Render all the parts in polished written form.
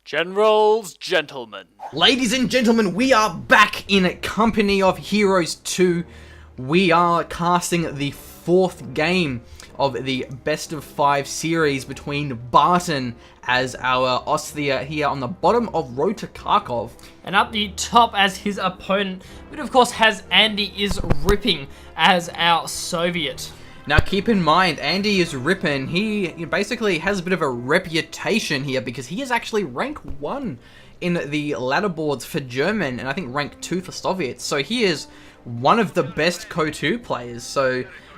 Generals, gentlemen. Ladies and gentlemen, we are back in Company of Heroes 2. We are casting the fourth game of the Best of 5 series between Barton as our Osthia here on the bottom of Road to Kharkov. And up the top as his opponent, but of course has AndyisRipping as our Soviet. Now keep in mind, AndyisRipping, he basically has a bit of a reputation here because he is actually rank 1 in the ladder boards for German and I think rank 2 for Soviets. So he is one of the best KO2 players.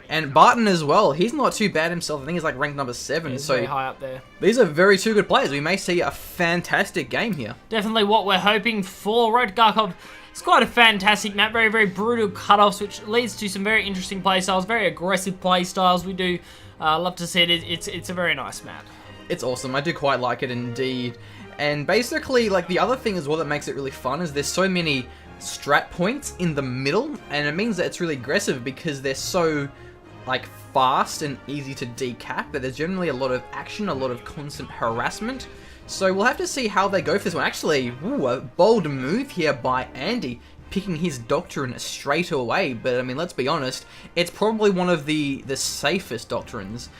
And Barton as well, he's not too bad himself. I think he's like ranked number 7. He's so very high up there. These are two good players. We may see a fantastic game here. Definitely what we're hoping for. Road to Kharkov, it's quite a fantastic map. Very, very brutal cutoffs, which leads to some very interesting play styles, very aggressive play styles. We do love to see it. It's a very nice map. It's awesome. I do quite like it indeed. And basically, like the other thing as well that makes it really fun is there's so many strat points in the middle, and it means that it's really aggressive because they're so like fast and easy to decap, but there's generally a lot of action, a lot of constant harassment. So we'll have to see how they go for this one. Actually, a bold move here by Andy, picking his doctrine straight away. But I mean, let's be honest, it's probably one of the safest doctrines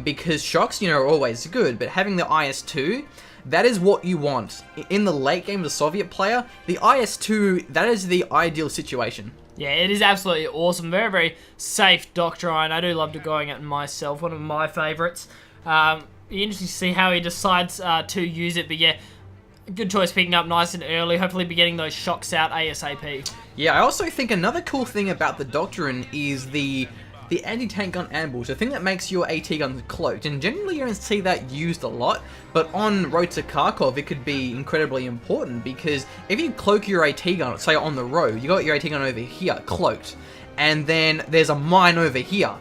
because shocks, are always good, but having the IS-2, that is what you want. In the late game, the Soviet player, the IS-2, that is the ideal situation. Yeah, it is absolutely awesome. Very, very safe doctrine. I do love to going it myself. One of my favorites. Be interesting to see how he decides to use it. But yeah, good choice picking up nice and early. Hopefully be getting those shocks out ASAP. Yeah, I also think another cool thing about the doctrine is the anti-tank gun ambush, the thing that makes your AT gun cloaked, and generally you don't see that used a lot, but on Road to Kharkov it could be incredibly important because if you cloak your AT gun, say on the road, you got your AT gun over here, cloaked, and then there's a mine over here,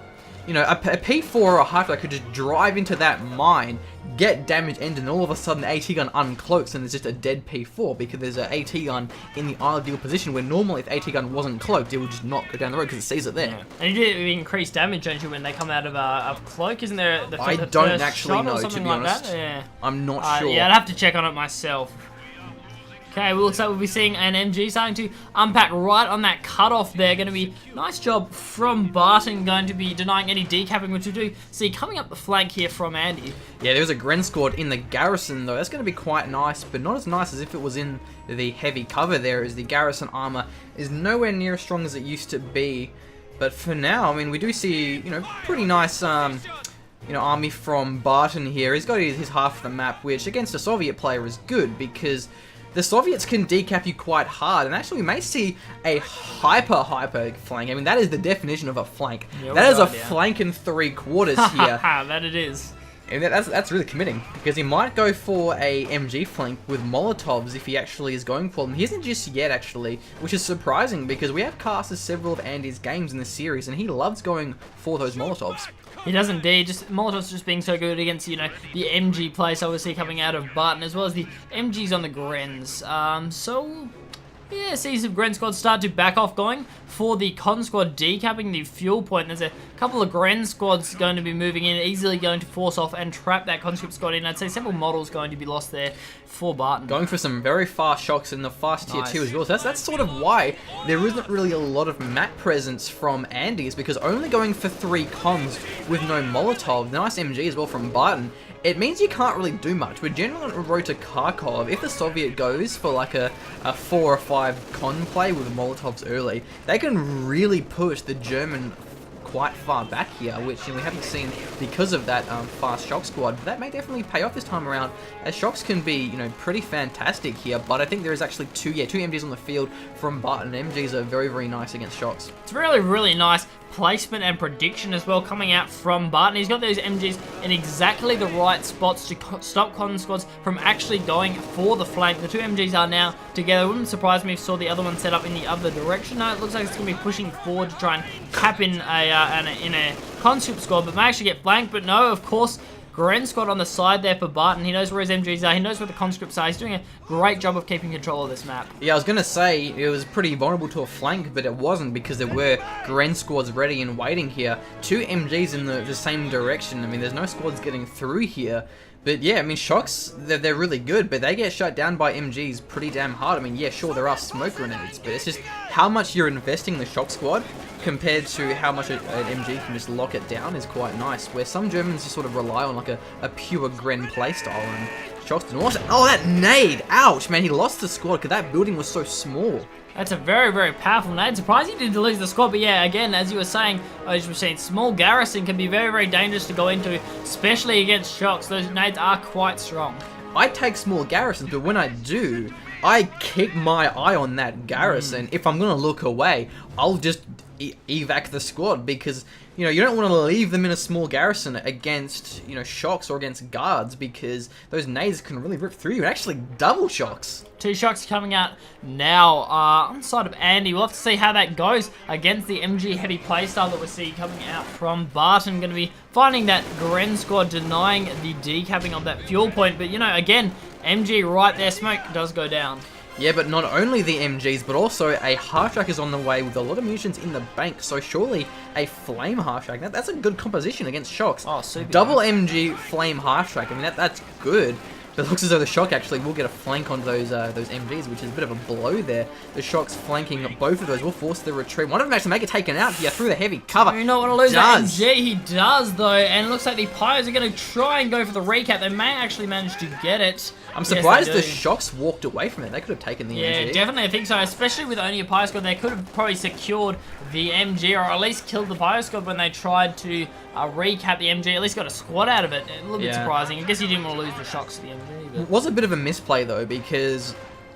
a P4 or a half-life could just drive into that mine, get damage ended, and all of a sudden the AT gun uncloaks and there's just a dead P4 because there's an AT gun in the ideal position where normally if the AT gun wasn't cloaked, it would just not go down the road because it sees it there. Yeah. And you do increase damage, don't you, when they come out of cloak? Isn't there the I first don't actually shot know, or to something be like honest. that? Yeah. I'm not sure. Yeah, I'd have to check on it myself. Okay, well, looks like we'll be seeing an MG starting to unpack right on that cutoff there. Going to be nice job from Barton, going to be denying any decapping, which we do see coming up the flank here from Andy. Yeah, there's a Gren squad in the garrison though. That's going to be quite nice, but not as nice as if it was in the heavy cover there, as the garrison armor is nowhere near as strong as it used to be. But for now, I mean, we do see, pretty nice, army from Barton here. He's got his half of the map, which against a Soviet player is good because the Soviets can decap you quite hard, and actually we may see a hyper flank. I mean, that is the definition of a flank. Yeah, that is a flank and 3/4 here. That it is. And that's really committing, because he might go for a MG flank with Molotovs if he actually is going for them. He isn't just yet, actually, which is surprising, because we have casted several of Andy's games in this series, and he loves going for those Molotovs. He does indeed. Molotov's just being so good against, the MG plays obviously coming out of Barton, as well as the MGs on the Grens. Yeah, see some Gren squads start to back off, going for the Con squad, decapping the fuel point. There's a couple of Gren squads going to be moving in, easily going to force off and trap that conscript squad in. I'd say several models going to be lost there for Barton. Going for some very fast shocks in the fast tier 2 as well. So that's sort of why there isn't really a lot of map presence from Andy, is because only going for 3 cons with no Molotov, nice MG as well from Barton, it means you can't really do much. We're generally on Road to Kharkov. If the Soviet goes for like a 4 or 5 con play with Molotovs early, they can really push the German quite far back here, which we haven't seen because of that fast shock squad. That may definitely pay off this time around, as shocks can be, pretty fantastic here. But I think there is actually two MGs on the field from Barton. MGs are very, very nice against shocks. It's really, really nice placement and prediction as well coming out from Barton. He's got those MGs in exactly the right spots to stop con squads from actually going for the flank. The 2 MGs are now together. It wouldn't surprise me if saw the other one set up in the other direction. No, it looks like it's going to be pushing forward to try and cap in a conscript squad, but may actually get flanked. But no, of course, Gren squad on the side there for Barton. He knows where his MGs are. He knows where the conscripts are. He's doing a great job of keeping control of this map. Yeah, I was going to say it was pretty vulnerable to a flank, but it wasn't, because there were Gren squads ready and waiting here. 2 MGs in the same direction. I mean, there's no squads getting through here. But yeah, I mean, shocks, they're really good, but they get shut down by MGs pretty damn hard. I mean, yeah, sure, there are smoke grenades, but it's just how much you're investing in the shock squad compared to how much an MG can just lock it down is quite nice. Where some Germans just sort of rely on like a pure Gren playstyle, and shocks didn't watch it. Oh, that nade! Ouch, man, he lost the squad because that building was so small. That's a very, very powerful nade. Surprised he didn't lose the squad, but yeah, again, as you were saying, small garrison can be very, very dangerous to go into, especially against shocks. Those nades are quite strong. I take small garrisons, but when I do, I keep my eye on that garrison. If I'm going to look away, I'll just evac the squad because, you know, you don't want to leave them in a small garrison against, you know, shocks or against guards because those nades can really rip through you and actually double shocks. 2 shocks coming out now on the side of Andy. We'll have to see how that goes against the MG heavy playstyle that we see coming out from Barton. Going to be finding that Gren squad denying the decapping of that fuel point. But, you know, again, MG right there. Smoke does go down. Yeah, but not only the MGs, but also a half-track is on the way with a lot of munitions in the bank, so surely a flame half-track, that's a good composition against shocks. Oh, super. Double MG flame half-track, I mean, that's good. But it looks as though the shock actually will get a flank on those MGs, which is a bit of a blow there. The shock's flanking both of those will force the retreat. One of them actually make it taken out here through the heavy cover. You don't want to lose that MG. He does, though, and it looks like the Pyros are going to try and go for the recap. They may actually manage to get it. I'm surprised the shocks walked away from it. They could have taken the MG. Yeah, definitely, I think so. Especially with only a Pyro squad, they could have probably secured the MG, or at least killed the Pyro squad when they tried to recap the MG. At least got a squad out of it. A little bit surprising. I guess you didn't want to lose the shocks to the MG. But... It was a bit of a misplay though because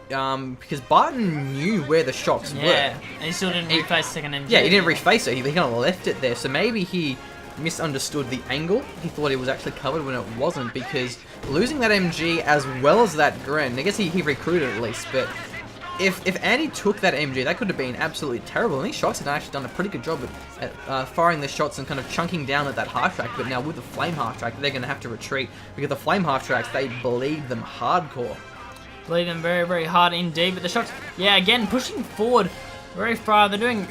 Barton knew where the shocks were. Yeah, and he still didn't reface second MG. Yeah, he didn't reface it. He kind of left it there. So maybe he misunderstood the angle. He thought it was actually covered when it wasn't, because losing that MG as well as that Gren, I guess he recruited at least, but if Andy took that MG, that could have been absolutely terrible. And these shots have actually done a pretty good job at firing the shots and kind of chunking down at that half track. But now with the flame half track, they're going to have to retreat because the flame half tracks, they bleed them hardcore. Bleed them very, very hard indeed. But the shots, yeah, again, pushing forward very far. They're doing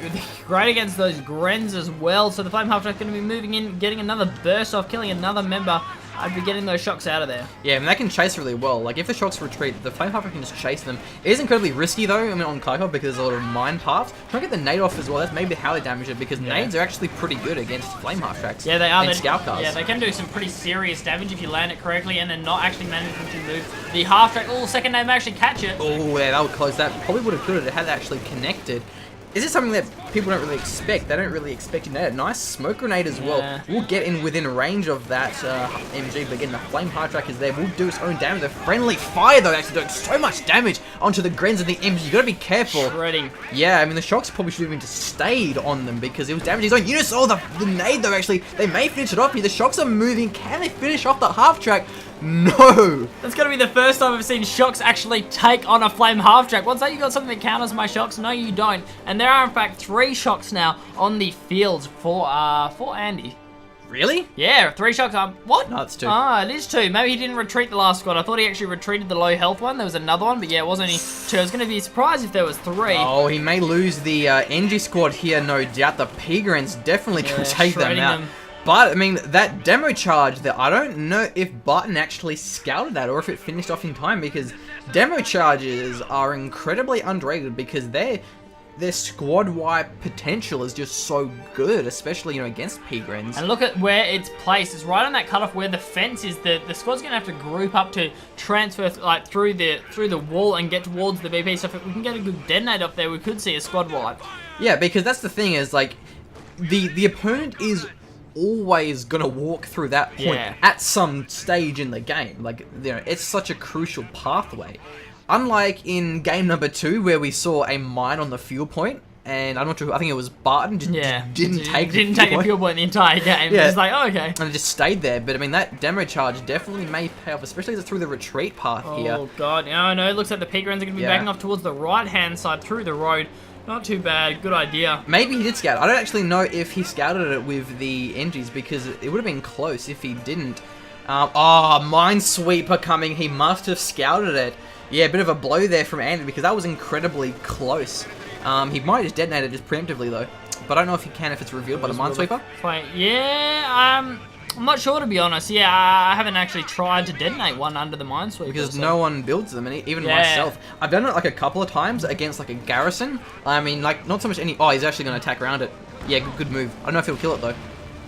great against those Grens as well. So the flame half track is going to be moving in, getting another burst off, killing another member. I'd be getting those shocks out of there. Yeah, I mean, they can chase really well. Like, if the shocks retreat, the flame half can just chase them. It is incredibly risky, though, I mean, on Kharkov, because there's a lot of mine paths. Try to get the nade off as well. That's maybe how they damage it, because nades are actually pretty good against flame half tracks. Yeah, they are. And scout cars. Yeah, they can do some pretty serious damage if you land it correctly and then not actually managing to move the half track. Oh, second nade may actually catch it. Oh, yeah, that would close that. Probably would have killed it if it had actually connected. Is this something that people don't really expect? They don't really expect you to nail it. Nice smoke grenade as well. We'll get in within range of that MG, but again, the flame hard track is there. We'll do its own damage. The friendly fire, though, actually doing so much damage onto the Grens and the MG. You gotta be careful. Shredding. Yeah, I mean, the shocks probably should have even just stayed on them because it was damaging his own units. Oh, the nade, though, actually, they may finish it off here. The shocks are moving. Can they finish off the half track? No! That's gonna be the first time I've seen shocks actually take on a flame half track. What's that? You got something that counters my shocks? No, you don't. And there are in fact 3 shocks now on the field for Andy. Really? Yeah, 3 shocks. What? No, it's 2. Ah, it is 2. Maybe he didn't retreat the last squad. I thought he actually retreated the low health one. There was another one, but yeah, it was only 2. I was gonna be surprised if there was 3. Oh, he may lose the NG squad here, no doubt. The P-Grens definitely gonna take them out. But, I mean, that demo charge there, I don't know if Barton actually scouted that or if it finished off in time, because demo charges are incredibly underrated because their squad wipe potential is just so good, especially, you know, against P-Grens. And look at where it's placed. It's right on that cutoff where the fence is. The squad's gonna have to group up to transfer like through the wall and get towards the BP. So if we can get a good detonate up there, we could see a squad wipe. Yeah, because that's the thing is, like, the opponent is always gonna walk through that point at some stage in the game. Like, you know, it's such a crucial pathway. Unlike in game number 2 where we saw a mine on the fuel point, and I'm not sure, I think it was Barton just didn't take the fuel point the entire game. Yeah. It's like, oh, okay. And it just stayed there. But I mean, that demo charge definitely may pay off, especially as it's through the retreat path here. Oh god, no, it looks like the P-Grens are gonna be backing off towards the right hand side through the road. Not too bad. Good idea. Maybe he did scout. I don't actually know if he scouted it with the NGs because it would have been close if he didn't. Minesweeper coming. He must have scouted it. Yeah, a bit of a blow there from Andy because that was incredibly close. He might just detonate it just preemptively though. But I don't know if he can if it's revealed by the Minesweeper. Yeah, I'm not sure, to be honest. Yeah, I haven't actually tried to detonate one under the minesweeper. Because no one builds them, and even myself. I've done it like a couple of times against like a garrison. I mean, like not so much any. Oh, he's actually going to attack around it. Yeah, good move. I don't know if he'll kill it though.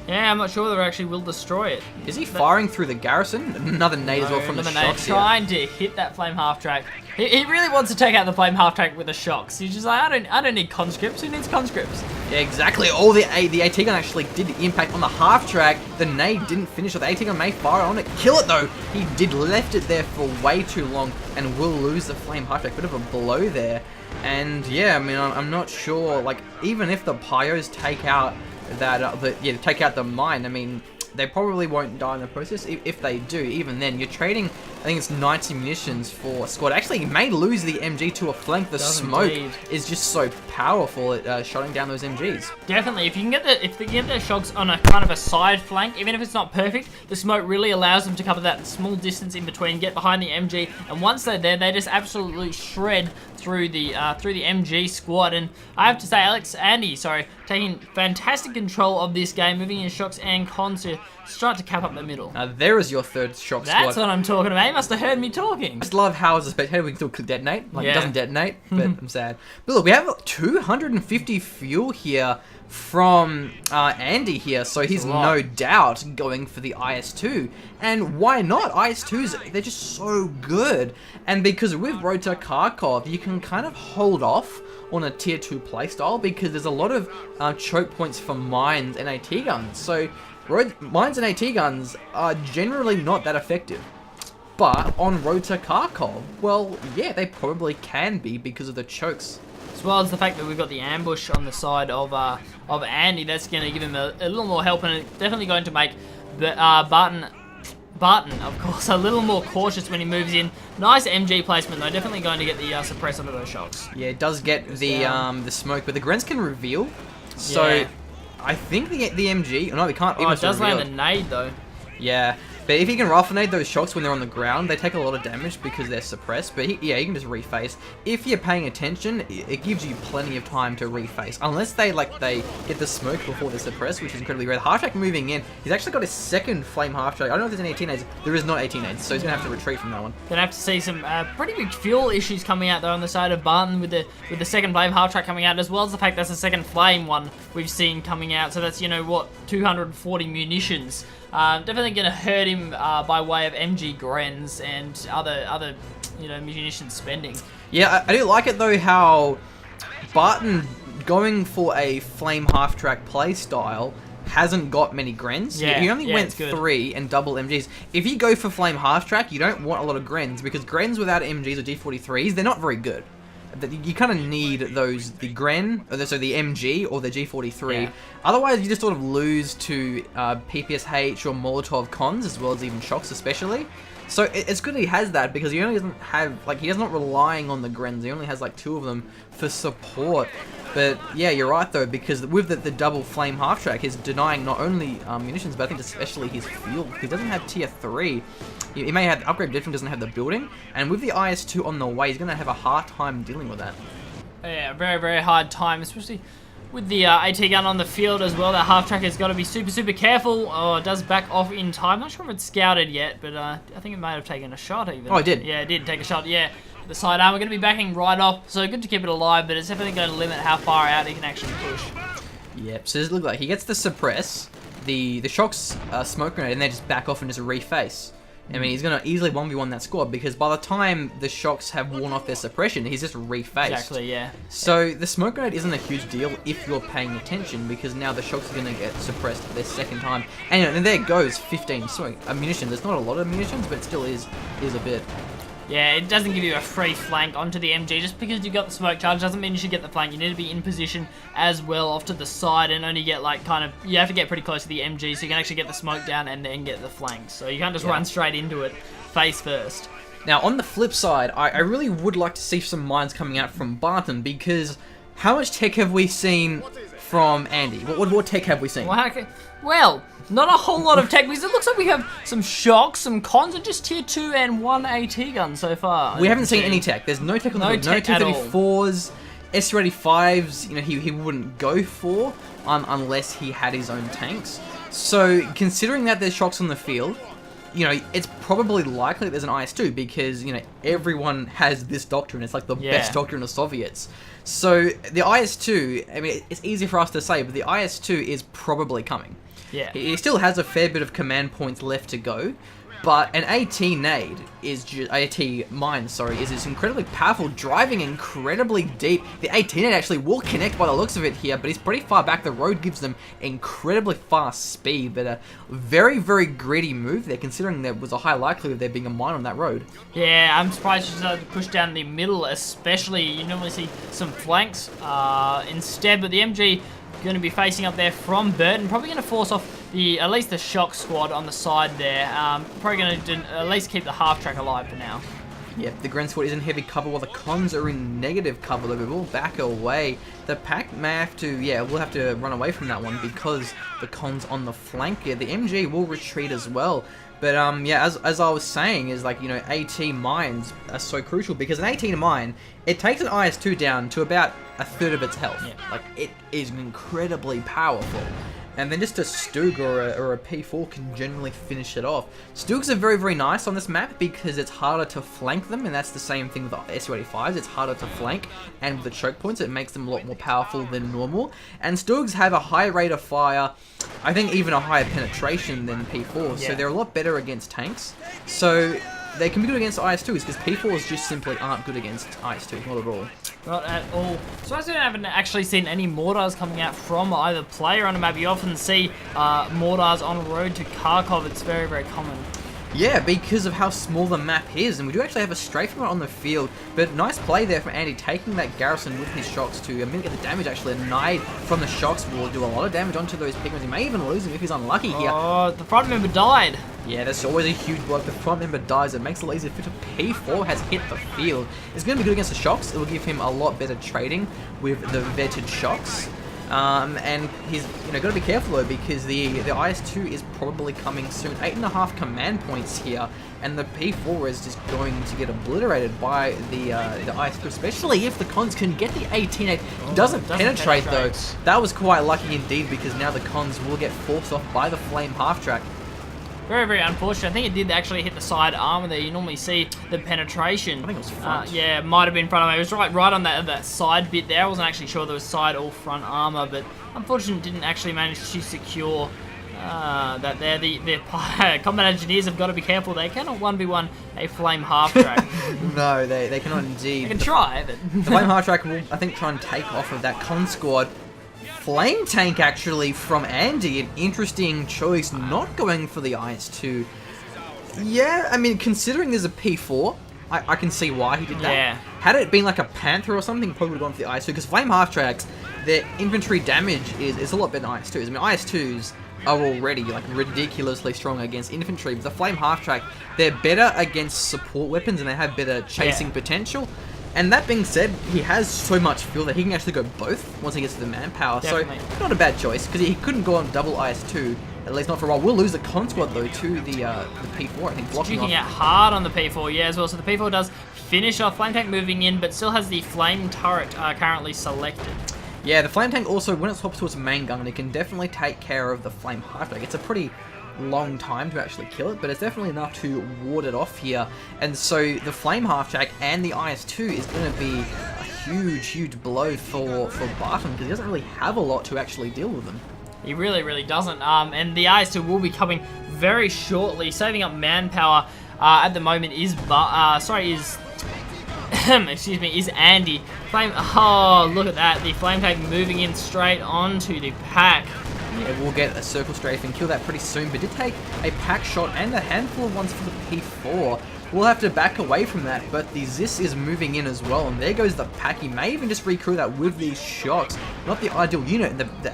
Yeah, I'm not sure whether actually will destroy it. Is he firing through the garrison? Another nade as well from the shocks. Trying to hit that flame half track. He really wants to take out the flame half track with the shocks. He's just like, I don't need conscripts. Who needs conscripts? Yeah, exactly. Oh, the AT gun actually did impact on the half track. The nade didn't finish. The AT gun may fire on it, kill it though. He did left it there for way too long and will lose the flame half track. Bit of a blow there. And yeah, I mean, I'm not sure. Like, even if the pyros take out that, take out the mine, I mean, they probably won't die in the process. If they do, even then, you're trading, I think it's 90 munitions for a squad. Actually, you may lose the MG to a flank. The smoke is just so powerful at shutting down those MGs. Definitely, if you can get their shocks on a kind of a side flank, even if it's not perfect, the smoke really allows them to cover that small distance in between, get behind the MG, and once they're there, they just absolutely shred through the MG squad. And I have to say, Andy, taking fantastic control of this game, moving in shocks and cons to start to cap up the middle. There is your third shock squad. That's what I'm talking about. He must have heard me talking. I just love how as a spectator we can still detonate. Like, it doesn't detonate, but I'm sad. But look, we have 250 fuel here from Andy here, so he's no doubt going for the IS-2. And why not? IS-2s, they're just so good. And because with Rota Kharkov, you can kind of hold off on a tier 2 playstyle because there's a lot of choke points for mines and AT guns. So mines and AT guns are generally not that effective. But on Rota Kharkov, well, yeah, they probably can be because of the chokes. As well as the fact that we've got the ambush on the side of Andy, that's going to give him a little more help, and it's definitely going to make the Barton, of course, a little more cautious when he moves in. Nice MG placement though, definitely going to get the suppress onto those shocks. Yeah, it does get the smoke, but the Grens can reveal. So I think the MG, no, we can't. Oh, it does land a nade though. Yeah. But if he can rifle nade those shocks when they're on the ground, they take a lot of damage because they're suppressed. But he can just reface. If you're paying attention, it gives you plenty of time to reface. Unless they get the smoke before they're suppressed, which is incredibly rare. The half track moving in, he's actually got his second flame half track. I don't know if there's any 18 nades. There is not 18 nades, so he's gonna have to retreat from that one. Gonna have to see some pretty big fuel issues coming out though on the side of Barton with the second flame half track coming out, as well as the fact that's the second flame one we've seen coming out. So that's 240 munitions. Definitely going to hurt him by way of MG Grens and other munition spending. Yeah, I do like it though how Barton going for a flame half track play style hasn't got many Grens. Yeah, he only went 3 and double MGs. If you go for flame half track, you don't want a lot of Grens because Grens without MGs or G43s, they're not very good. You kind of need the MG or the G43. Yeah. Otherwise, you just sort of lose to PPSH or Molotov cons, as well as even shocks especially. So it's good he has that because he only doesn't have, he's not relying on the Grens. He only has 2 of them for support. But yeah, you're right though, because with the double flame half track, he's denying not only munitions, but I think especially his fuel. He doesn't have tier 3. He may have the upgrade, definitely doesn't have the building. And with the IS-2 on the way, he's going to have a hard time dealing with that. Yeah, very, very hard time, especially with the AT gun on the field as well. That half track has got to be super, super careful. Oh, it does back off in time. Not sure if it's scouted yet, but I think it might have taken a shot even. Oh, it did? Yeah, it did take a shot, yeah. The sidearm, we're going to be backing right off, so good to keep it alive, but it's definitely going to limit how far out he can actually push. Yep, so it looks like he gets the suppress, the shocks smoke grenade, and they just back off and just reface. I mean, he's going to easily 1v1 that squad because by the time the shocks have worn off their suppression, he's just refaced. Exactly, yeah. So the smoke grenade isn't a huge deal if you're paying attention because now the shocks are going to get suppressed their second time. And there goes 15 munitions. There's not a lot of munitions, but it still is a bit. Yeah, it doesn't give you a free flank onto the MG. Just because you got the smoke charge doesn't mean you should get the flank. You need to be in position as well off to the side and only get you have to get pretty close to the MG so you can actually get the smoke down and then get the flank. So you can't just run straight into it face first. Now on the flip side, I really would like to see some mines coming out from Barton because how much tech have we seen from Andy? What tech have we seen? Well, not a whole lot of tech because it looks like we have some shocks, some cons, and just tier 2 and 1 AT gun so far. We haven't seen any tech. There's no tech on the board. No T-34s, SU-85s, he wouldn't go for unless he had his own tanks. So, considering that there's shocks on the field, you know, it's probably likely there's an IS-2 because, you know, everyone has this doctrine. It's like the best doctrine of Soviets. So, the IS-2, I mean, it's easy for us to say, but the IS-2 is probably coming. Yeah. He still has a fair bit of command points left to go, but an AT nade is AT mine, sorry, is this incredibly powerful, driving incredibly deep. The AT nade actually will connect by the looks of it here, but he's pretty far back. The road gives them incredibly fast speed, but a very, very greedy move there, considering there was a high likelihood of there being a mine on that road. Yeah, I'm surprised she decided to push down the middle, especially. You normally see some flanks instead, but the MG going to be facing up there from Burton, probably going to force off at least the shock squad on the side there. Probably going to at least keep the half track alive for now. Yep, the Grand Squad is in heavy cover while the cons are in negative cover, but we'll back away. The pack may have to, we'll have to run away from that one because the cons on the flank here. The MG will retreat as well. But as I was saying, is like, you know, AT mines are so crucial because an AT mine, it takes an IS-2 down to about a third of its health. Yeah. Like, it is incredibly powerful. And then just a Stug or a P4 can generally finish it off. Stugs are very, very nice on this map because it's harder to flank them, and that's the same thing with the Su-85s. It's harder to flank, and with the choke points, it makes them a lot more powerful than normal. And Stugs have a high rate of fire, I think even a higher penetration than P4s, so they're a lot better against tanks. So they can be good against IS-2s because P4s just simply aren't good against IS-2, not at all. Not at all. So I haven't actually seen any mortars coming out from either player on the map. You often see mortars on road to Kharkov. It's very, very common. Yeah, because of how small the map is, and we do actually have a strafe on the field, but nice play there from Andy, taking that garrison with his shocks to mitigate the damage. Actually, a nade from the shocks will do a lot of damage onto those pigments. He may even lose him if he's unlucky here. Oh, the front member died. Yeah, that's always a huge blow. If the front member dies, it makes it easier. P4 has hit the field. It's going to be good against the shocks. It will give him a lot better trading with the vetted shocks. And he's got to be careful though because the IS-2 is probably coming soon. 8.5 command points here, and the P4 is just going to get obliterated by the IS-2, especially if the cons can get the 18. It doesn't penetrate though. That was quite lucky indeed because now the cons will get forced off by the flame half track. Very, very unfortunate. I think it did actually hit the side armor there. You normally see the penetration. I think it was front. Yeah, it might have been front armor. It was right on that side bit there. I wasn't actually sure there was side or front armor, but unfortunately didn't actually manage to secure that there. The combat engineers have got to be careful. They cannot 1v1 a flame half track. No, they cannot indeed. They can try, but the flame half track will, I think, try and take off of that con squad. Flame tank actually from Andy, an interesting choice, not going for the IS-2. Yeah, I mean, considering there's a P4, I can see why he did that. Yeah. Had it been like a Panther or something, probably would have gone for the IS-2, because flame half tracks, their infantry damage is a lot better than IS-2s. I mean, IS-2s are already like ridiculously strong against infantry, but the flame half track, they're better against support weapons and they have better chasing potential. And that being said, he has so much fuel that he can actually go both once he gets to the manpower. Definitely. So, not a bad choice, because he couldn't go on double IS-2, at least not for a while. We'll lose the con squad, though, to the P4, I think, blocking Juking out hard on the P4, as well. So the P4 does finish off. Flame tank moving in, but still has the flame turret currently selected. Yeah, the flame tank also, when it swaps towards main gun, it can definitely take care of the flame half track. It's a pretty long time to actually kill it, but it's definitely enough to ward it off here. And so the flame half track and the IS-2 is going to be a huge blow for Barton, because he doesn't really have a lot to actually deal with them. He really, really doesn't. And the IS-2 will be coming very shortly. Saving up manpower at the moment is excuse me, is Andy. Oh, look at that. The flame tank moving in straight onto the pack. Yeah, we'll get a circle strafe and kill that pretty soon, but did take a pack shot and a handful of ones for the P4. We'll have to back away from that, but the Zis is moving in as well, and there goes the pack. He may even just recrew that with these shots. Not the ideal unit.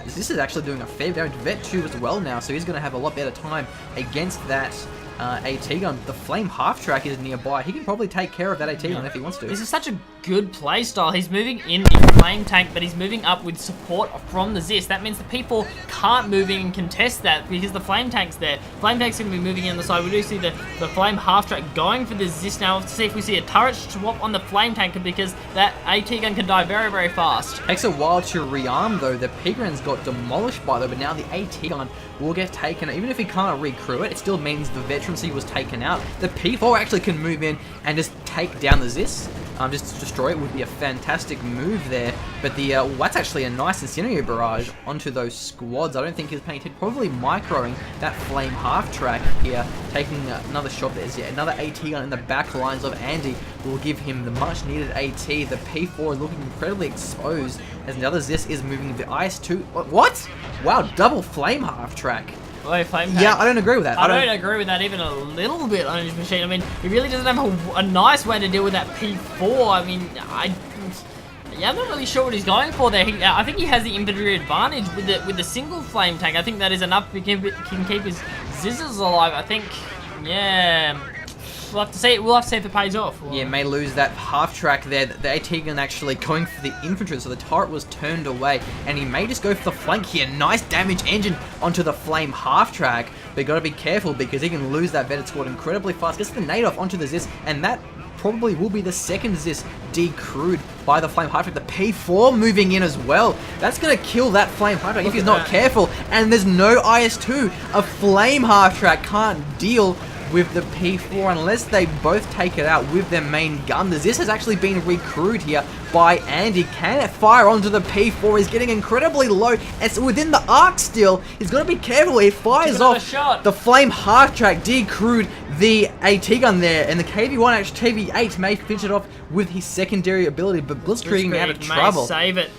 Zis is actually doing a fair damage. Vet 2 as well now, so he's going to have a lot better time against that AT gun. The flame half track is nearby. He can probably take care of that AT gun if he wants to. This is such a good play style. He's moving in the flame tank, but he's moving up with support from the Zis. That means the P4 can't move in and contest that because the flame tank's there. Flame tank's going to be moving in on the side. We do see the flame half track going for the Zis now to see if we see a turret swap on the flame tank because that AT gun can die very, very fast. Takes a while to rearm though. The Pigran's got demolished by though, but now the AT gun will get taken. Even if he can't recrew it, it still means the veterancy was taken out. The P4 actually can move in and just take down the Zis. Just destroy it would be a fantastic move there. But that's actually a nice incendiary barrage onto those squads. I don't think he's paying attention. Probably microing that flame half track here. Taking another shot. There's yet another AT gun in the back lines of Andy. Will give him the much needed AT. The P4 is looking incredibly exposed as the other Zis is moving the IS-2. What? Wow, double flame half track. Yeah, I don't agree with that. I don't agree with that even a little bit on his machine. I mean, he really doesn't have a nice way to deal with that P4. I mean, I'm not really sure what he's going for there. I think he has the infantry advantage with the single flame tank. I think that is enough to can keep his Zizzers alive. I think, yeah. We'll have to see. We'll have to see if it pays off. Yeah, may lose that half track there. The AT gun actually going for the infantry, so the turret was turned away, and he may just go for the flank here. Nice damage engine onto the flame half track, but you got to be careful because he can lose that vetted squad incredibly fast. Gets the nade off onto the Zis, and that probably will be the second Zis decrewed by the flame half track. The P4 moving in as well. That's going to kill that flame half track if he's not careful. And there's no IS-2. A flame half track can't deal with the P4 unless they both take it out with their main gun. The Zis has actually been recruited here by Andy. Can it fire onto the P4? He's getting incredibly low. It's within the arc still. He's got to be careful. He fires off the flame half track, decrewed the AT gun there, and the KV1 actually KV8 may finish it off with his secondary ability, but Blitzkrieg out of trouble. Save it.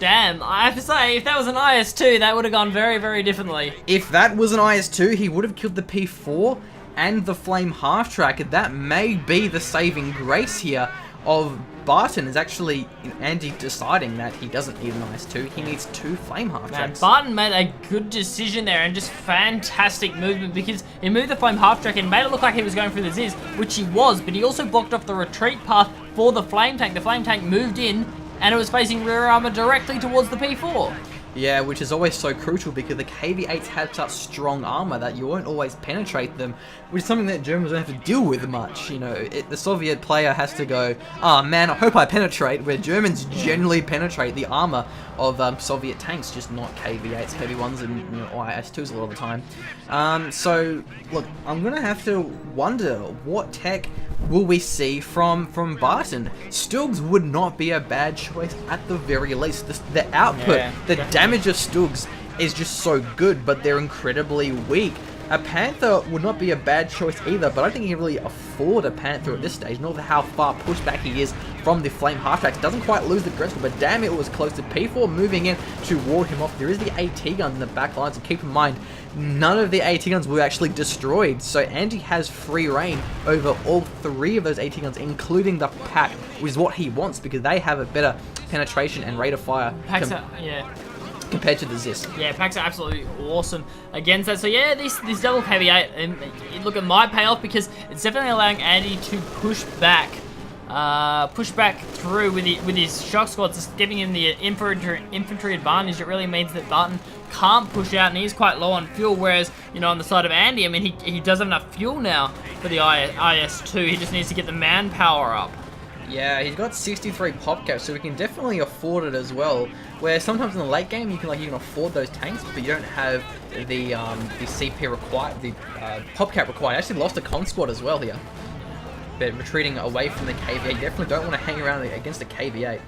Damn, I have to say, if that was an IS-2, that would have gone very, very differently. If that was an IS-2, he would have killed the P4 and the flame half track. That may be the saving grace here of Barton, is actually Andy deciding that he doesn't need an IS-2, he needs 2 flame half tracks. Barton made a good decision there and just fantastic movement because he moved the flame half track and made it look like he was going for the Ziz, which he was, but he also blocked off the retreat path for the flame tank. The flame tank moved in and it was facing rear armor directly towards the P4. Yeah, which is always so crucial because the KV8s have such strong armor that you won't always penetrate them, which is something that Germans don't have to deal with much. You know, the Soviet player has to go, oh man, I hope I penetrate, where Germans generally penetrate the armor of Soviet tanks, just not KV8s, heavy ones, and IS-2s a lot of the time. So, look, I'm going to have to wonder what tech will we see from Barton. Stugs would not be a bad choice at the very least. The output, the damage of Stugs is just so good, but they're incredibly weak. A Panther would not be a bad choice either, but I don't think he can really afford a Panther at this stage, nor how far pushed back he is from the flame half tracks. Doesn't quite lose the Gretzel, but damn, it was close to P4 moving in to ward him off. There is the AT gun in the back lines, and keep in mind, none of the AT guns were actually destroyed, so Andy has free reign over all 3 of those AT guns, including the pack, which is what he wants because they have a better penetration and rate of fire. Compared to the Zis. Yeah, packs are absolutely awesome against that. So yeah, this double KV8, and look, it might pay off because it's definitely allowing Andy to push back through with his shock squads, just giving him the infantry advantage. It really means that Barton can't push out, and he's quite low on fuel, whereas, on the side of Andy, I mean, he does have enough fuel now for the IS-2. He just needs to get the manpower up. Yeah, he's got 63 pop caps, so we can definitely afford it as well. Where sometimes in the late game you can afford those tanks, but you don't have the CP required, the pop cap required. I actually lost a con squad as well here, but retreating away from the KV8. You definitely don't want to hang around against the KV8.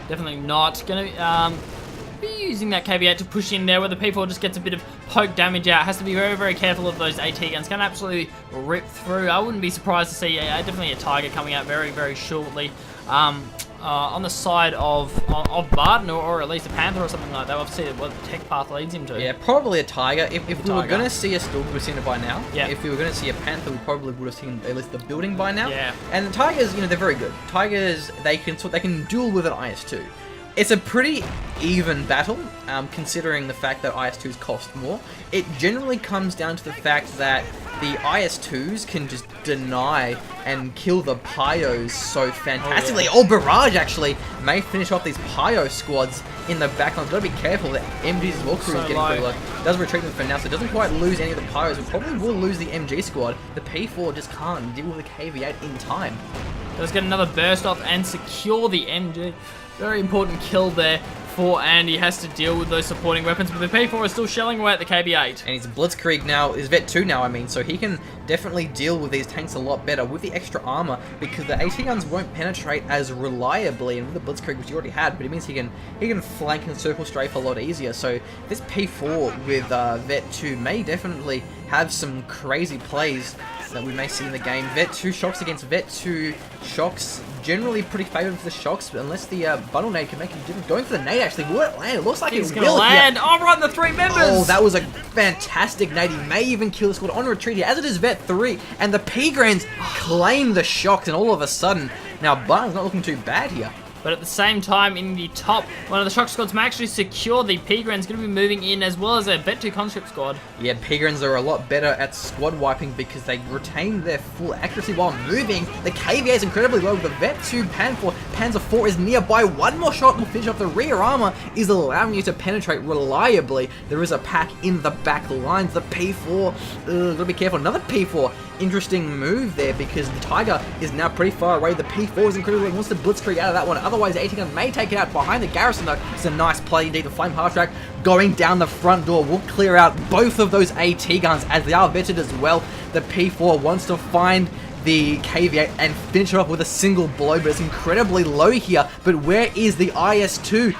Definitely not gonna be using that KV8 to push in there, where the P4 just gets a bit of poke damage out. Has to be very, very careful of those AT guns. Can absolutely rip through. I wouldn't be surprised to see definitely a Tiger coming out very, very shortly. On the side of Barton, or at least a Panther or something like that. We'll see what the tech path leads him to. Yeah, probably a Tiger. If we were going to see a Stug, we've seen it by now. Yeah. If we were going to see a Panther, we probably would have seen at least the building by now. Yeah. And the Tigers, they're very good. Tigers, they can duel with an IS-2. It's a pretty even battle, considering the fact that IS-2s cost more. It generally comes down to the fact that the IS-2s can just deny and kill the Pyos so fantastically. Oh, Barrage actually may finish off these Pyo squads in the backline. Gotta be careful that MG's war crew is getting pretty low. Does retreat them for now, so it doesn't quite lose any of the Pyos. It probably will lose the MG squad. The P4 just can't deal with the KV-8 in time. Does get another burst off and secure the MG. Very important kill there for Andy. Has to deal with those supporting weapons, but the P4 is still shelling away at the KB-8. And he's Blitzkrieg now, is Vet 2 now, I mean, so he can definitely deal with these tanks a lot better with the extra armor, because the AT guns won't penetrate as reliably, and with the Blitzkrieg, which he already had, but it means he can flank and circle strafe a lot easier. So this P4 with Vet 2 may definitely have some crazy plays that we may see in the game. Vet 2 shocks against Vet 2 shocks, generally pretty favourable for the shocks, but unless the bundle nade can make a difference. Going for the nade actually, will it land? It looks like it's it gonna will land. here. Oh, right, the 3 members. Oh, that was a fantastic nade. He may even kill the squad on retreat here, as it is Vet 3, and the P-Grans claim the shocks, and all of a sudden, now Barton's not looking too bad here. But at the same time, in the top, one of the shock squads may actually secure the P-Grans, going to be moving in, as well as a Vet 2 conscript squad. Yeah, P-Grans are a lot better at squad wiping because they retain their full accuracy while moving. The KVA is incredibly low. The Vet 2 Panzer 4 is nearby. One more shot will finish off. The rear armor is allowing you to penetrate reliably. There is a pack in the back lines. The P4, gotta be careful. Another P4. Interesting move there because the Tiger is now pretty far away. The P4 is incredible. He wants to Blitzkrieg out of that one. Otherwise, the AT gun may take it out behind the garrison, though. It's a nice play indeed. The Flame Half Track going down the front door will clear out both of those AT guns as they are vetted as well. The P4 wants to find the KV-8 and finish it off with a single blow, but it's incredibly low here. But where is the IS-2?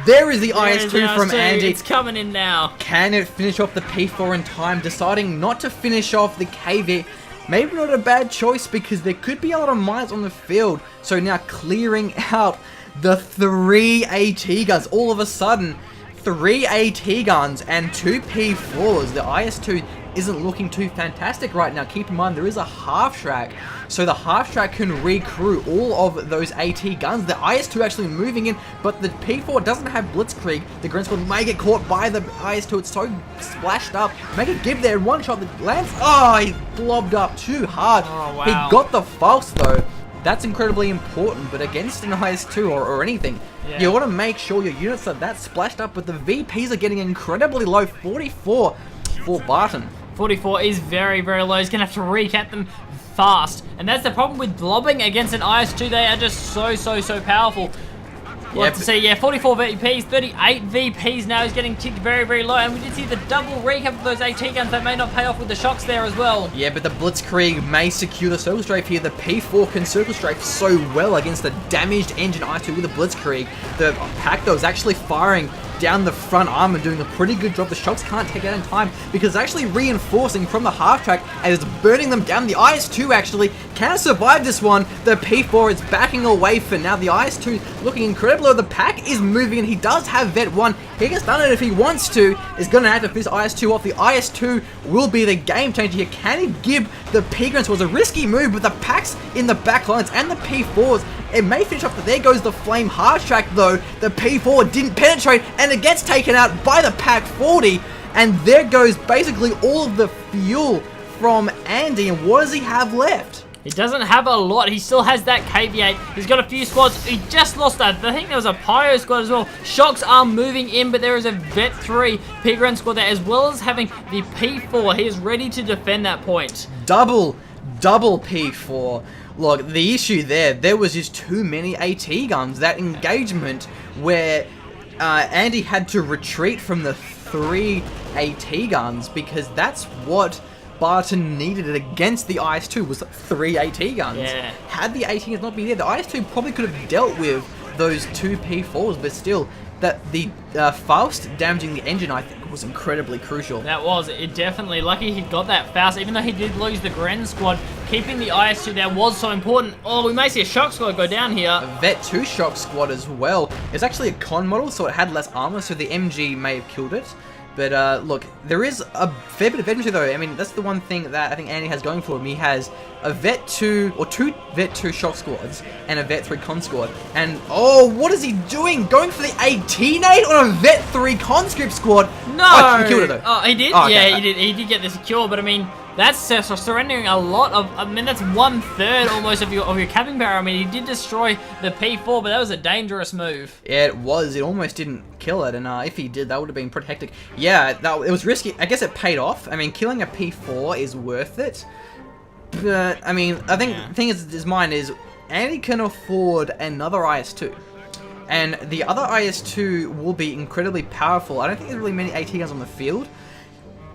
There is the IS-2 from Andy. It's coming in now. Can it finish off the P4 in time? Deciding not to finish off the KV. Maybe not a bad choice because there could be a lot of mines on the field. So now clearing out the 3 AT guns. All of a sudden, 3 AT guns and 2 P4s. The IS-2 isn't looking too fantastic right now. Keep in mind, there is a half track. So the half track can recrew all of those AT guns. The IS-2 actually moving in, but the P4 doesn't have Blitzkrieg. The Grand Squad may get caught by the IS-2. It's so splashed up. Make it give there. One shot that lands. Oh, he blobbed up too hard. Oh, wow. He got the false though. That's incredibly important, but against an IS-2 or anything, you want to make sure your units are that splashed up, but the VPs are getting incredibly low. 44 for Barton. 44 is very, very low. He's going to have to recap them fast. And that's the problem with blobbing against an IS-2. They are just so powerful. We'll have to see, yeah, 44 VPs, 38 VPs now. He's getting ticked very, very low. And we did see the double recap of those AT guns that may not pay off with the shocks there as well. Yeah, but the Blitzkrieg may secure the circle strafe here. The P4 can circle strafe so well against the damaged engine IS-2 with the Blitzkrieg. The pack, though, is actually firing down the front arm and doing a pretty good job. The shocks can't take it out in time because it's actually reinforcing from the half track and it's burning them down. The IS-2 actually can survive this one. The P4 is backing away for now. The IS-2 looking incredible. The pack is moving and he does have Vet 1. He can stun it if he wants to. Is going to have to finish IS-2 off. The IS-2 will be the game changer here. Can he give the P-Grants? Was a risky move, but the packs in the back lines and the P4s, it may finish off, but there goes the Flame Hard Track though. The P4 didn't penetrate and it gets taken out by the Pack 40. And there goes basically all of the fuel from Andy. And what does he have left? He doesn't have a lot. He still has that KV-8. He's got a few squads. He just lost that. I think there was a Pyro squad as well. Shocks are moving in, but there is a Vet 3 P-Grand squad there, as well as having the P4. He is ready to defend that point. Double P4. Look, the issue there was just too many AT guns. That engagement where Andy had to retreat from the 3 AT guns because that's what Barton needed it against the IS-2 was 3 AT guns. Yeah. Had the AT guns not been there, the IS-2 probably could have dealt with those 2 P4s, but still, that the Faust damaging the engine, I think, was incredibly crucial. That was. It definitely, lucky he got that Faust, even though he did lose the Gren squad. Keeping the IS-2 there was so important. Oh, we may see a shock squad go down here. A Vet 2 shock squad as well. It's actually a con model, so it had less armor, so the MG may have killed it. But look, there is a fair bit of infantry though. I mean, that's the one thing that I think Andy has going for him. He has a Vet 2, or 2 Vet 2 shock squads, and a Vet 3 con squad. And, oh, what is he doing? Going for the 18-8 on a Vet 3 conscript squad? No! Oh, he killed it though. Oh, he did? Oh, okay. Yeah, he did get the secure, but I mean, that's surrendering a lot of, I mean, that's 1/3 almost of your capping power. I mean, he did destroy the P4, but that was a dangerous move. Yeah, it was. It almost didn't kill it, and if he did, that would have been pretty hectic. Yeah, it was risky. I guess it paid off. I mean, killing a P4 is worth it. But, I mean, I think the thing is, his mind is, Andy can afford another IS-2. And the other IS-2 will be incredibly powerful. I don't think there's really many AT guns on the field.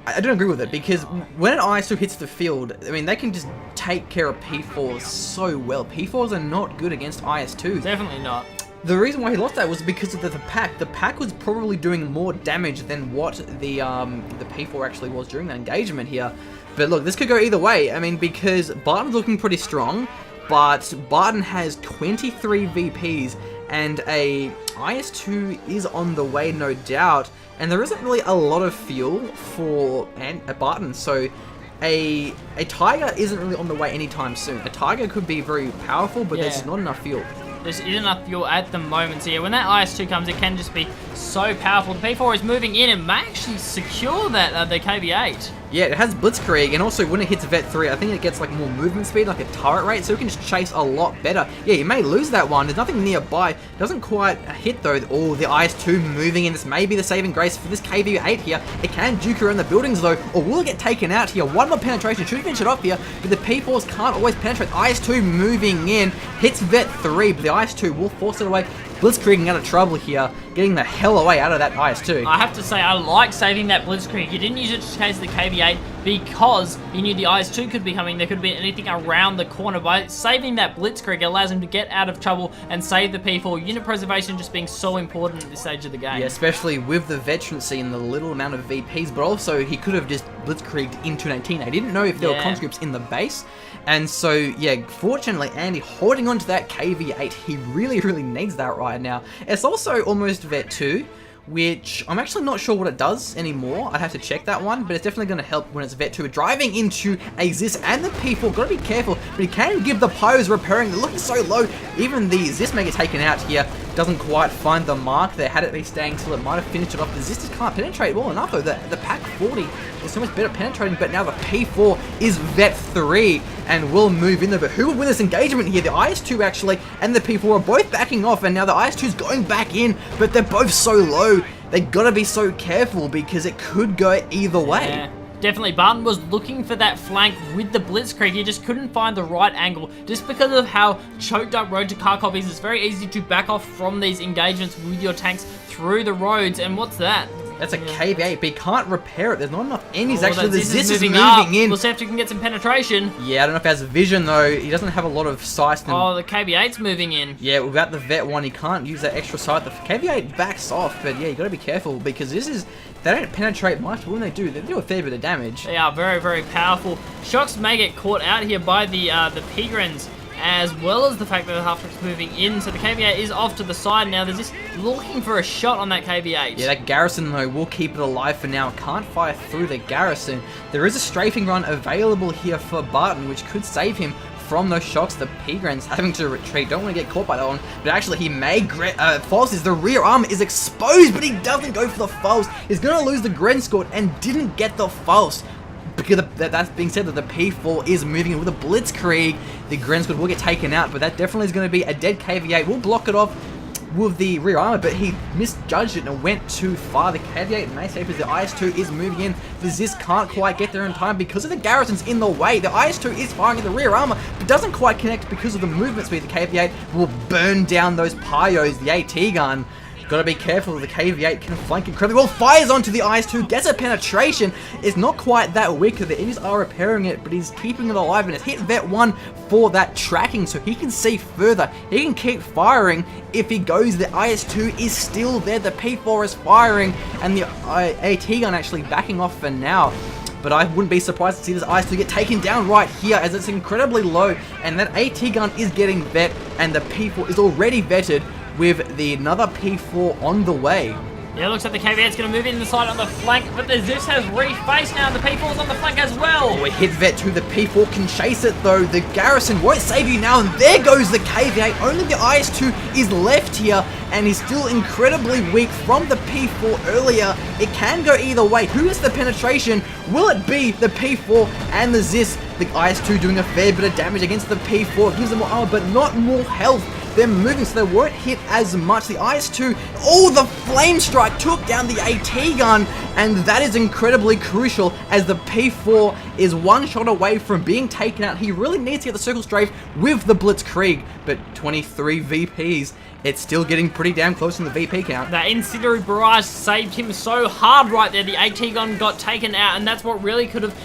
I don't agree with it, because when an IS-2 hits the field, I mean, they can just take care of P4s so well. P4s are not good against IS-2s. Definitely not. The reason why he lost that was because of the pack. The pack was probably doing more damage than what the P4 actually was during that engagement here. But look, this could go either way. I mean, because Barton's looking pretty strong, but Barton has 23 VPs, and a IS-2 is on the way, no doubt. And there isn't really a lot of fuel for a Barton, so a Tiger isn't really on the way anytime soon. A Tiger could be very powerful, but there's not enough fuel. There isn't enough fuel at the moment. So yeah, when that IS-2 comes, it can just be so powerful. The P4 is moving in and may actually secure that the KV-8. Yeah, it has Blitzkrieg, and also when it hits Vet 3, I think it gets like more movement speed, like a turret rate, so it can just chase a lot better. Yeah, you may lose that one. There's nothing nearby. Doesn't quite hit though. Oh, the IS-2 moving in. This may be the saving grace for this KV-8 here. It can juke around the buildings though, or will it get taken out here? One more penetration should finish it off here, but the P4s can't always penetrate. IS-2 moving in, hits Vet 3, but the IS-2 will force it away. Blitzkrieging out of trouble here, getting the hell away out of that IS-2. I have to say, I like saving that Blitzkrieg. You didn't use it to chase the KV-8 because you knew the IS-2 could be coming. There could be anything around the corner. By saving that Blitzkrieg, it allows him to get out of trouble and save the P4. Unit preservation just being so important at this stage of the game. Yeah, especially with the veterancy and the little amount of VPs, but also he could have just Blitzkrieged into an 18. I didn't know if there were conscripts in the base. And so, yeah, fortunately, Andy holding on to that KV-8, he really, really needs that right now. It's also almost Vet 2, which I'm actually not sure what it does anymore. I'd have to check that one, but it's definitely going to help when it's Vet 2. Driving into a Zis and the P4, got to be careful, but he can give the Pyos repairing. They're looking so low. Even the Zis may get taken out here. Doesn't quite find the mark there. Had it been staying still, it might have finished it off. The Zis just can't penetrate well enough though. The Pack 40 is so much better penetrating, but now the P4 is Vet 3 and will move in there. But who will win this engagement here? The IS-2 actually and the P4 are both backing off, and now the IS-2 is going back in, but they're both so low. They gotta be so careful because it could go either way. Yeah. Definitely, Barton was looking for that flank with the Blitzkrieg. He just couldn't find the right angle. Just because of how choked up road to car copies, it's very easy to back off from these engagements with your tanks through the roads. And what's that? That's a KV-8, but he can't repair it. There's not enough enemies actually. The Zis is moving in. We'll see if he can get some penetration. Yeah, I don't know if he has vision though. He doesn't have a lot of sight. Oh, the KV-8's moving in. Yeah, without the Vet 1, he can't use that extra sight. The KV-8 backs off, but yeah, you gotta be careful because this is... They don't penetrate much, but when they do a fair bit of damage. They are very, very powerful. Shocks may get caught out here by the Pigrens, as well as the fact that the half-track's moving in, so the KV-8 is off to the side now. They're just looking for a shot on that KV-8. Yeah, that garrison, though, will keep it alive for now. Can't fire through the garrison. There is a strafing run available here for Barton, which could save him from those shocks. The Pigrens having to retreat. Don't want to get caught by that one, but actually he may falses. The rear armor is exposed, but he doesn't go for the false. He's going to lose the Gren squad and didn't get the false. Because that's being said that the P4 is moving in with a Blitzkrieg. The Gren squad will get taken out, but that definitely is going to be a dead KV-8. We'll block it off with the rear armor, but he misjudged it and went too far. The KV-8 may save as the IS-2 is moving in. The Zis can't quite get there in time because of the garrisons in the way. The IS-2 is firing at the rear armor, but doesn't quite connect because of the movement speed. The KV-8 will burn down those Pyos, the AT gun. Gotta be careful, the KV-8 can flank incredibly well. Fires onto the IS-2, gets a penetration. It's not quite that weak, the enemies are repairing it, but he's keeping it alive, and it's hit Vet 1 for that tracking, so he can see further. He can keep firing if he goes. The IS-2 is still there, the P4 is firing, and the AT gun actually backing off for now. But I wouldn't be surprised to see this IS-2 get taken down right here as it's incredibly low, and that AT gun is getting vet, and the P4 is already vetted with the another P4 on the way. Yeah, looks like the KVA's going to move in the side on the flank, but the Zeus has refaced now, and the P4's on the flank as well. Oh, it hit Vet 2, the P4 can chase it though. The Garrison won't save you now, and there goes the KVA. Only the IS-2 is left here, and he's still incredibly weak from the P4 earlier. It can go either way. Who is the penetration? Will it be the P4 and the Zis? The IS-2 doing a fair bit of damage against the P4. Gives them more armor, but not more health. They're moving, so they won't hit as much. The IS-2, oh, the Flame Strike took down the AT gun, and that is incredibly crucial as the P4 is one shot away from being taken out. He really needs to get the Circle Strafe with the Blitzkrieg, but 23 VPs. It's still getting pretty damn close in the VP count. That Incendiary Barrage saved him so hard right there. The AT gun got taken out, and that's what really could have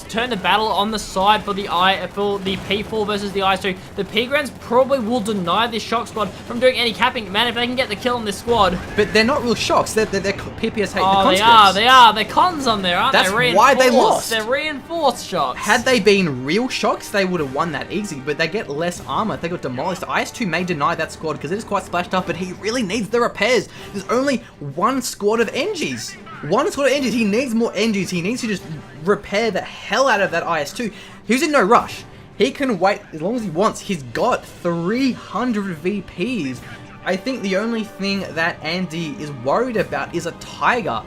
turned the battle on the side for the P4 versus the IS-2. The P-Grants probably will deny this shock squad from doing any capping. Man, if they can get the kill on this squad. But they're not real shocks. They're PPSH. Oh, they are. They're cons on there, aren't they? That's why they lost. They're reinforced shocks. Had they been real shocks, they would have won that easy, but they get less armor. They got demolished. The IS-2 may deny that squad because it is quite splashed up, but he really needs the repairs. There's only one squad of NGs. One squad of NGs. He needs more NGs. He needs to just repair the hell out of that IS-2. He's in no rush. He can wait as long as he wants. He's got 300 VPs. I think the only thing that Andy is worried about is a Tiger.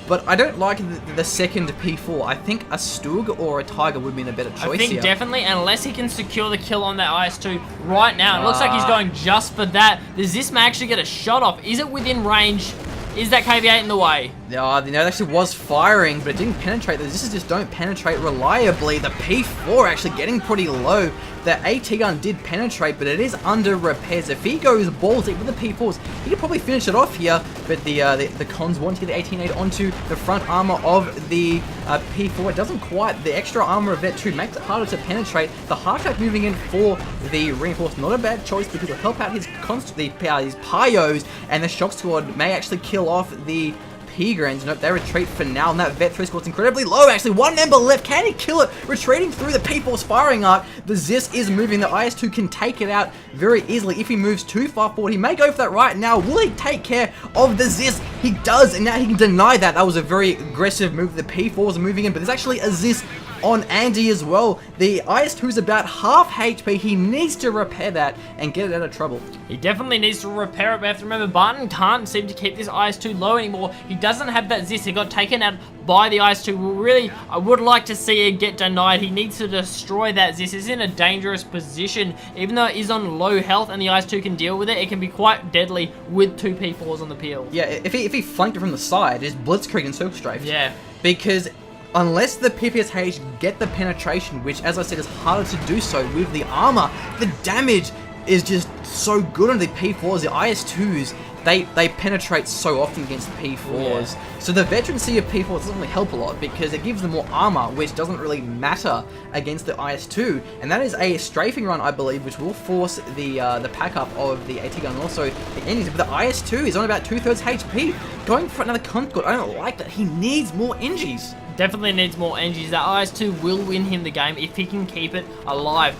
But I don't like the second P4. I think a Stug or a Tiger would be a better choice I think here. definitely, unless he can secure the kill on that IS-2 right now. It looks like he's going just for that. Does this man actually get a shot off? Is it within range? Is that KV-8 in the way? It actually was firing, but it didn't penetrate. The Resistors just don't penetrate reliably. The P4 actually getting pretty low. The AT gun did penetrate, but it is under repairs. If he goes balls deep with the P4s, he could probably finish it off here. But the cons want to get the 18-8 onto the front armor of the P4. It doesn't quite. The extra armor of Vet 2 makes it harder to penetrate. The Hardtrack moving in for the reinforced, not a bad choice because it'll help out his Pyos, and the Shock Squad may actually kill off the P-Grants. Nope, they retreat for now, and that Vet 3 squad's incredibly low. Actually, one member left. Can he kill it? Retreating through the P4's firing arc. The Zis is moving. The IS-2 can take it out very easily if he moves too far forward. He may go for that right now. Will he take care of the Zis? He does, and now he can deny that. That was a very aggressive move. The P4's moving in, but there's actually a Zis on Andy as well. The IS-2 is about half HP. He needs to repair that and get it out of trouble. He definitely needs to repair it. We have to remember, Barton can't seem to keep this IS-2 low anymore. He doesn't have that Zis. He got taken out by the IS-2. I would like to see it get denied. He needs to destroy that Zis. He's in a dangerous position. Even though it is on low health and the IS-2 can deal with it, it can be quite deadly with two P4s on the peel. Yeah, if he flanked it from the side, it's Blitzkrieg and Circle Strafe. Yeah. Because unless the PPSH get the penetration, which, as I said, is harder to do so with the armor, the damage is just so good on the P4s. The IS-2s, they penetrate so often against the P4s. Yeah. So the veterancy of P4s doesn't really help a lot because it gives them more armor, which doesn't really matter against the IS-2. And that is a strafing run, I believe, which will force the pack up of the AT gun and also the endings. But the IS-2 is on about 2/3 HP. Going for another Concord, I don't like that. He needs more NGs. Definitely needs more NGs. That IS-2 will win him the game if he can keep it alive.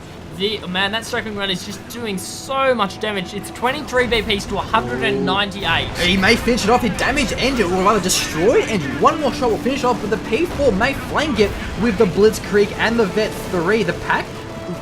Man, that strafing run is just doing so much damage. It's 23 VPs to 198. He may finish it off. He damaged engine, or rather destroyed engine. One more shot will finish off, but the P4 may flank it with the Blitzkrieg and the Vet 3. The pack,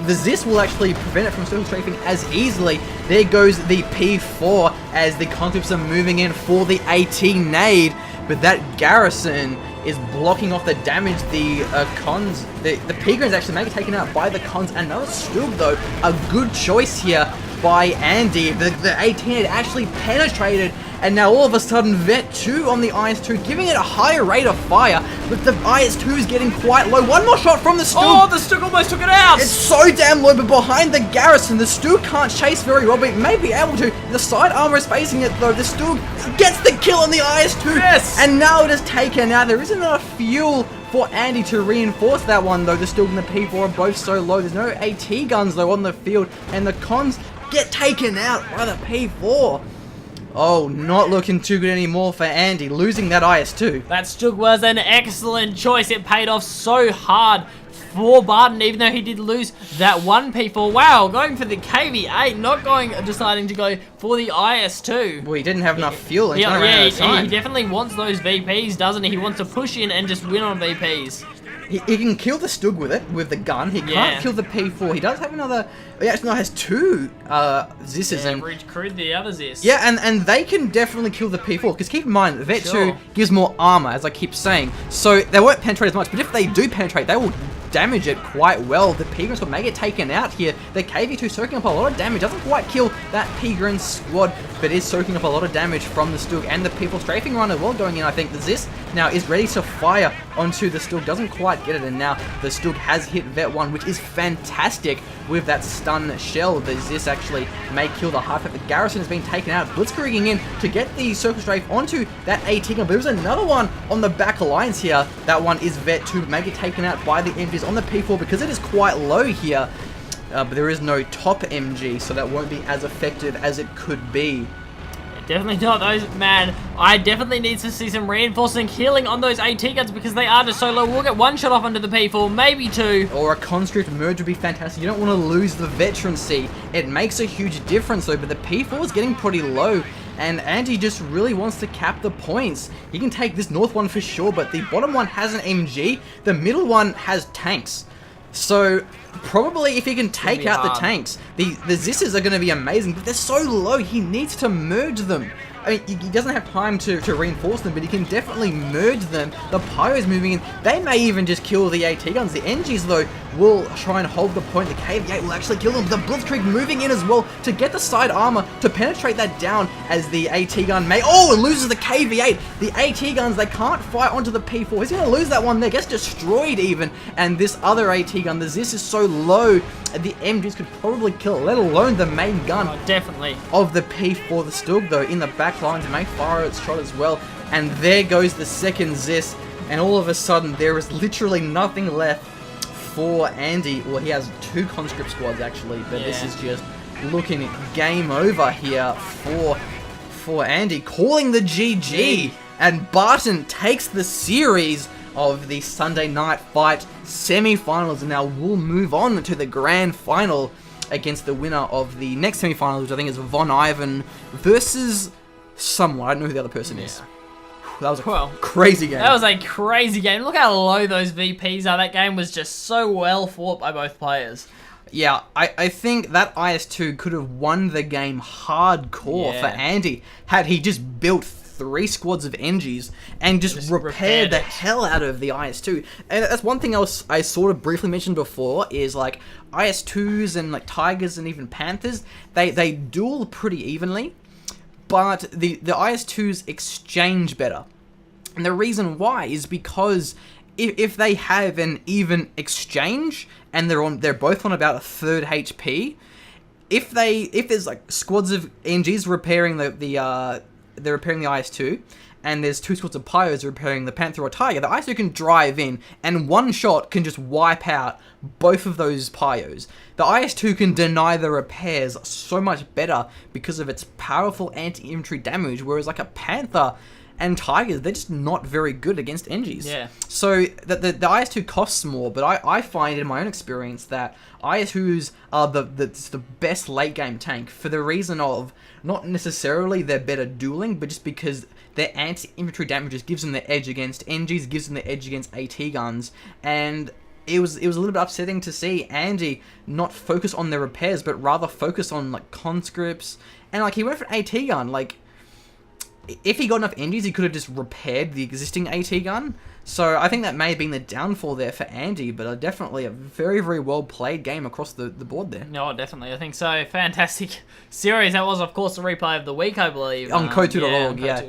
the Zis will actually prevent it from circle strafing as easily. There goes the P4 as the Concepts are moving in for the AT nade, but that Garrison is blocking off the damage. The cons, the P-Grants actually may get taken out by the cons. Another Stug though, a good choice here by Andy. The 18 had actually penetrated, and now all of a sudden Vet 2 on the IS-2, giving it a higher rate of fire, but the IS-2 is getting quite low. One more shot from the Stug. Oh, the Stug almost took it out. It's so damn low, but behind the Garrison, the Stug can't chase very well, but it may be able to. The side armor is facing it though. The Stug gets the kill on the IS-2. Yes. And now it is taken out. There isn't enough fuel for Andy to reinforce that one though. The Stug and the P4 are both so low. There's no AT guns though on the field, and the cons get taken out by the P4. Oh, not looking too good anymore for Andy, losing that IS-2. That Stug was an excellent choice. It paid off so hard. for Barton, even though he did lose that one P4. Wow, going for the KV8, not deciding to go for the IS2. Well, he didn't have enough fuel and Yeah, ran out of time. he definitely wants those VPs, doesn't he? He wants to push in and just win on VPs. He can kill the Stug with it, with the gun. He can't kill the P4. He does have another... He actually has two Zisses. Yeah, and recruit the other Zis. yeah, and they can definitely kill the P4. Because keep in mind, Vet 2 gives more armor, as I keep saying. So they won't penetrate as much. But if they do penetrate, they will damage it quite well. The P-Grun squad may get taken out here. The KV2 soaking up a lot of damage. Doesn't quite kill that P-Grun squad, but is soaking up a lot of damage from the Stug. And the P4 strafing run as well going in. I think the Zis now is ready to fire onto the Stug. Doesn't quite get it, and now the Stug has hit Vet 1, which is fantastic with that stun shell. The Zis actually may kill the half. The garrison has been taken out. Blitzkrieging in to get the circle strafe onto that AT gun. But there's another one on the back lines here. That one is Vet 2, may get taken out by the MGs on the P4 because it is quite low here. But there is no top MG, so that won't be as effective as it could be. Definitely not those, man. I definitely need to see some reinforcing healing on those AT guns because they are just so low. We'll get one shot off onto the P4, maybe two. Or a conscript merge would be fantastic. You don't want to lose the veterancy. It makes a huge difference though, but the P4 is getting pretty low. And Andy just really wants to cap the points. He can take this north one for sure, but the bottom one has an MG. The middle one has tanks. So probably if he can take out the tanks, the Zisses are going to be amazing, but they're so low, he needs to merge them. I mean, he doesn't have time to reinforce them, but he can definitely merge them. The Pyro's moving in. They may even just kill the AT guns. The NGs, though, will try and hold the point. The KV8 will actually kill them. The Blitzkrieg moving in as well to get the side armor to penetrate that down as the AT gun may... Oh, it loses the KV8. The AT guns, they can't fight onto the P4. He's going to lose that one there. Gets destroyed even. And this other AT gun, the Zis is so low, the MGs could probably kill it, let alone the main gun. Oh, definitely. Of the P4. The Stug, though, in the back lines may fire its shot as well. And there goes the second Zis. And all of a sudden, there is literally nothing left for Andy. Well, he has two conscript squads, actually. But this is just looking game over here for Andy. Calling the GG. And Barton takes the series of the Sunday night fight semi-finals. And now we'll move on to the grand final against the winner of the next semi-finals, which I think is Von Ivan versus someone. I don't know who the other person is. That was a crazy game. That was a crazy game. Look how low those VPs are. That game was just so well fought by both players. Yeah, I think that IS2 could have won the game hardcore for Andy had he just built 3 squads of NGs and just repaired the hell out of the IS2. And that's one thing else I sort of briefly mentioned before is like IS2s and like Tigers and even Panthers, they duel pretty evenly, but the IS2s exchange better. And the reason why is because if they have an even exchange and they're both on about a third HP, if there's like squads of NGs repairing they're repairing the IS2, and there's 2 squads of Pyros repairing the Panther or Tiger, the IS2 can drive in, and one shot can just wipe out both of those Pyros. The IS2 can deny the repairs so much better because of its powerful anti-infantry damage, whereas like a Panther and Tigers, they're just not very good against NGs. Yeah. So the IS2 costs more, but I find in my own experience that IS2s are the best late game tank for the reason of not necessarily they're better dueling, but just because their anti-infantry damage just gives them the edge against NGs, gives them the edge against AT guns, and it was a little bit upsetting to see Andy not focus on their repairs, but rather focus on like conscripts, and like he went for an AT gun. Like if he got enough NGs, he could have just repaired the existing AT gun. So I think that may have been the downfall there for Andy, but definitely a very, very well played game across the board there. No, definitely. I think so. Fantastic series. That was, of course, the replay of the week, I believe. On Kotu.org, yeah.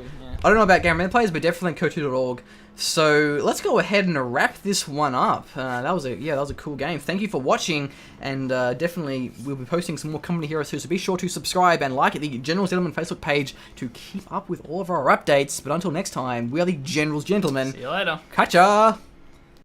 I don't know about game replays, but definitely Kotu.org. So let's go ahead and wrap this one up. That was a cool game. Thank you for watching, and definitely we'll be posting some more Company Heroes too. So be sure to subscribe and like the Generals Gentlemen Facebook page to keep up with all of our updates. But until next time, we are the Generals Gentlemen. See you later. Catcha!